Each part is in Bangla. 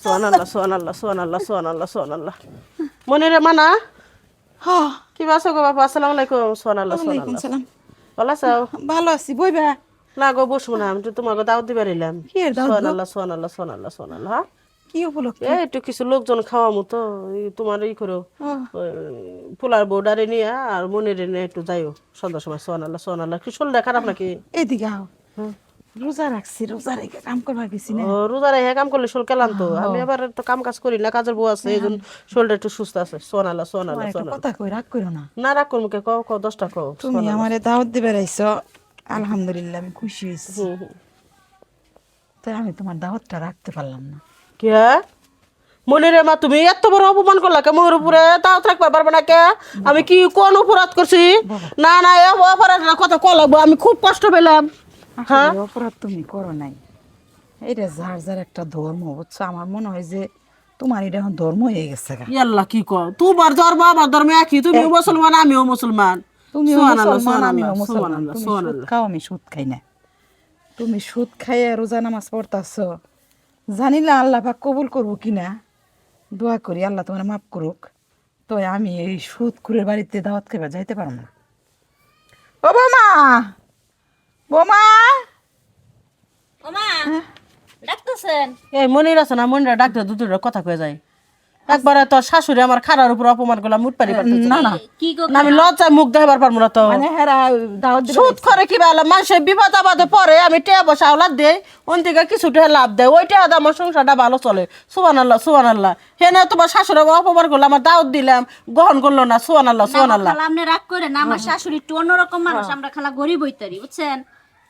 সুবহানাল্লাহ সুবহানাল্লাহ সুবহানাল্লাহ সুবহানাল্লাহ সুবহানাল্লাহ মনিরে মানা হ্যাঁ কি বাসো গো বাবা আসসালামু আলাইকুম সুবহানাল্লাহ ওয়ালাইকুম সুবহানাল্লাহ সালাম ভালো আছো ভালো আছি বইবা না গো বসবো না আমি তো তোমাকে দাওয়াত দিবার এলাম কি এর দাওয়াত গো? সুবহানাল্লাহ সুবহানাল্লাহ সুবহানাল্লাহ সুবহানাল্লাহ হ্যাঁ? কি উপলক্ষে এই একটু কিছু লোকজন খাওয়ামু তো এই তোমার ই করো ও, পোলার বউডারে নিয়ে আর মনিরে নিয়ে একটু যাইও সন্ধ্যার সময় সুবহানাল্লাহ সুবহানাল্লাহ কি শরীরটা খারাপ নাকি এদিকে আও রোজা রাখছি রোজা রেখে কাম করবা গেছি না ও রোজারে হ্যাঁ কাম করলে শরীর কেলাম তো আমি আবার তো কাম কাজ করি না কাজের বউ আছে এই জন্য শরীরটা একটু সুস্থ আছে সুবহানাল্লাহ তোমার সুবহানাল্লাহ একটা সুবহানাল্লাহ কথা কই রাগ করো না না রাখ মুখে কও কও 10টা কও তুমি আমারে দাওয়াত দিবে রাইছো আলহামদুলিল্লাহ আমি খুশি হয়েছি তাই আমি তোমার দাওয়াতটা রাখতে পারলাম না কে মনিরে মা তুমি এত বড় অপমান করলা কে মোর উপরে তাও থাকতে পারবে না কে আমি কি কোন অপরাধ করছি না না এ অপরাধের কথা কল লাগবো আমি খুব কষ্ট পেলাম হ্যাঁ আসলে অপরাধ তুমি করো নাই এটা যার যার একটা ধর্ম বুঝছো আমার মনে হয় যে তোমার এটা এখন ধর্ম হয়ে গেছে গা ইয়াল্লা কি কও তোমার ধর্ম আমার ধর্ম একই তুমি মুসলমান আমিও মুসলমান তুমিও সুবহানাল্লাহ, মুসলমান আমিও সুবহানাল্লাহ, মুসলমান সুবহানাল্লাহ, তুমি সুদ সুবহানাল্লাহ। খাও আমি সুদ খাই না তুমি সুদ খাইয়া রোজা নামাজ পড়তাছ জানিলা আল্লাহ পাক কবুল করবো কিনা দোয়া করি আল্লাহ তোমার মাফ করুক তো আমি এই সুদ খুরের বাড়িতে দাওয়াত খাইবা যাইতে পারবো না ও বোমা বোমা ওমা ডাকতেছেন এই মনির আছে না মনিরা ডাক্তার দুটোর কথা কয়ে যায় একবারে তোর শাশুড়ি আমার খারার উপর অপমান করলাম মুট পারি না না কি গো না আমি লজ্জায় মুখ দেখাবার পারবো না তো মানে হেরা দাওয়াত দিবে সুদ করে কি বেলা মানুষের বিপদ আপদে পরে আমি টেয়া বসা ওলাদ দেই ওন থেকে কিছু টেয়া লাভ দেয় ওই টেয়া দিয়ে আমার সংসারটা ভালো চলে সুবহানাল্লাহ সুবহানাল্লাহ হে না তোমার শাশুড়ি অপমান করলো আমার দাওয়াত দিলাম গ্রহণ করলো না সুবহানাল্লাহ সুবহানাল্লাহ খালা আপনি রাগ করে না আমার শাশুড়ি একটু অন্যরকম মানুষ আমরা খালা গরিব হইতারি বুঝছেন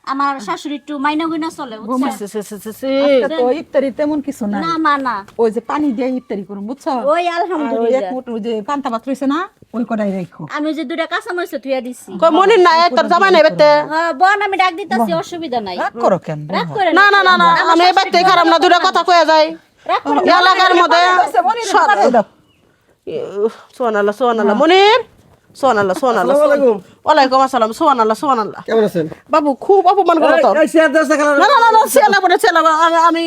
আমার শাশুড়ি একটু মাইনা গুইনা চলে বুঝছেন সি, সি, সি, সি, সি। আজকে তো ইফতারি তেমন কিছু না না মা না ওই যে পানি দিয়ে ইফতারি করুন বুঝছো ওই আর ওই এক আলহামদুলিল্লাহ মুঠ ওই যে পান্তা ভাত রয়েছে না ওই কটাই রাখো আমি যে দুটা কাঁচা মরিচ থুইয়া দিছি কই মনির না তোর জামাই নাই বেতে হ্যাঁ বোন আমি ডাক দিতাছি অসুবিধা নাই রাগ করো কেন রাগ করে না না না না আমি এই ব্যক্তি খারাপ না দুটা কথা কয়ে যায় রাগ করে এলাকার মধ্যে সুবহানাল্লাহ সুবহানাল্লাহ মনির সুবহানাল্লাহ সুবহানাল্লাহ ওয়ালাইকুম আসসালাম সুবহানাল্লাহ সুবহানাল্লাহ কেমন আছেন? বাবু খুব অপমান করলো তো না না না না সেলা পড়ে সেলা আমি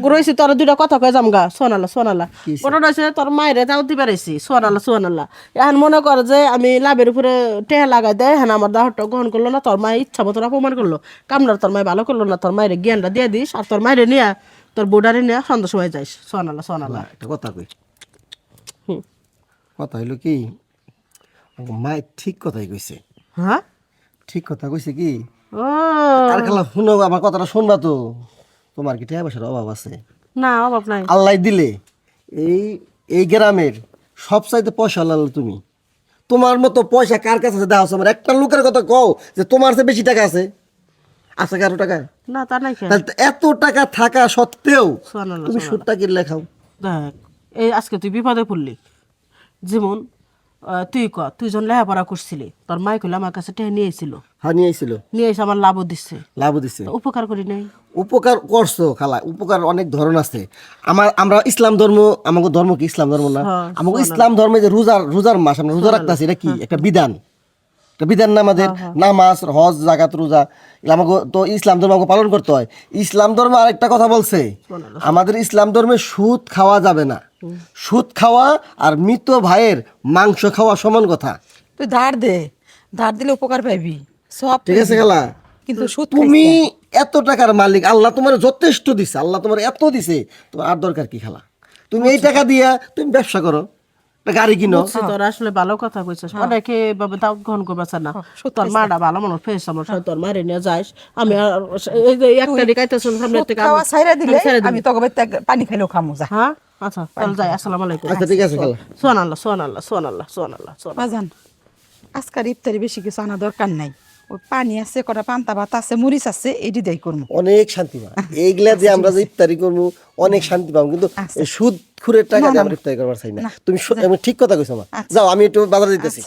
রইছি তোর দুইটা কথা কয়ে যাম গা সুবহানাল্লাহ সুবহানাল্লাহ ওটা রয়েছে তোর মায়ের তাও দিবে রয়েছি সুবহানাল্লাহ সুবহানাল্লাহ এখন মনে কর যে আমি লাভের উপরে টেহা লাগাই দেয় হ্যাঁ আমার দাহরটা গ্রহণ করলো না তোর মায়ের ইচ্ছা মতো অপমান করলো কামনার তোর মায় ভালো করলো না তোর মায়ের জ্ঞানটা দিয়ে দিস আর তোর মায়ের নিয়ে তোর বোর্ডারে নিয়ে সন্ধ্যা সময় যাইস সুবহানাল্লাহ সুবহানাল্লাহ একটা কথা কই কথা হইলো কি মায় ঠিক কথাই কইছে হ্যাঁ ঠিক কথা কইছে কি ও আর খেলা শুনো আমার কথাটা শুনবা তো তোমার কি টাকা পয়সার অভাব আছে না অভাব নাই আল্লাহ দিলে এই এই গ্রামের সব চাইতে পয়সা আল্লাহ তুমি তোমার মতো পয়সা কার কাছে আছে দেওয়া আমার একটা লোকের কথা কও যে তোমার চেয়ে বেশি টাকা আছে আছে কারো টাকা না তা নাই খেয়ে তাহলে তো এত টাকা থাকা সত্ত্বেও সুবহানাল্লাহ তুমি সুদটা কিনলে খাও দেখ এই আজকে তুই বিপদে পড়লি যেমন তুই তুই যখন লেখাপড়া করছিলি তোর মাই কইলে আমার কাছে টেনে নিয়েছিল হ্যাঁ নিয়ে আইছিল নিয়ে এসে আমার লাভও দিচ্ছে লাভ দিছে তো উপকার করি নাই উপকার করছো খালা উপকার অনেক ধরন আছে আমরা ইসলাম ধর্ম আমাকে ধর্ম কি ইসলাম ধর্ম না হ্যাঁ, আমাকে ইসলাম ধর্মে যে রোজার মাস আমরা রোজা রাখতেছি এটা কি একটা বিধান না আমাদের নামাজ হজ জাকাত রোজা এগুলো আমাকে তো ইসলাম ধর্ম আমাকে পালন করতে হয় ইসলাম ধর্মে আরেকটা কথা বলছে আমাদের ইসলাম ধর্মে সুদ খাওয়া যাবে না সুদ খাওয়া আর মৃত ভাইয়ের মাংস খাওয়া সমান কথা তুই ধার দিলে উপকার পাইবি সব ঠিক আছে খালা কিন্তু সুদ তুমি এত টাকার মালিক আল্লাহ তোমার যথেষ্ট দিছে আল্লাহ তোমার এত দিছে তোমার আর দরকার কি খালা তুমি এই টাকা দিয়া তুমি ব্যবসা করো একটা গাড়ি কিনো বুঝছি, তোর আসলে ভালো কথা কইছিস অনেকে এভাবে দাও গ্রহণ করবে না তোর মাটা ভালো মনে ফেস আমার সাথে তোর মারে নিয়ে যাইস আমি আর এই যে একটা রিকাইতেছ সামনে থেকে খাওয়া ছাইরা দিলে আমি ছেড়ে দিবো। আমি তোকে পানি খাইলেও খামু যা হ্যাঁ আচ্ছা চল যাই আসসালামু আলাইকুম আচ্ছা ঠিক আছে খালা সুবহানাল্লাহ সুবহানাল্লাহ সুবহানাল্লাহ সুবহানাল্লাহ সুবহানাল্লাহ বাজান আজকাল ইফতারি বেশি কিছু আনা দরকার নাই ওই পানি আছে কটা পান্তা ভাত আছে মরিচ আছে এটি দেই করবো অনেক শান্তি পাবো এইগুলা যে আমরা যে ইফতারি করবো অনেক শান্তি পাবো কিন্তু এই সুদ খুরের টাকা দিয়ে আমরা ইফতারি করবার চাই না তুমি আমি ঠিক কথা কইছো মা যাও আমি একটু বাজার দিতেছি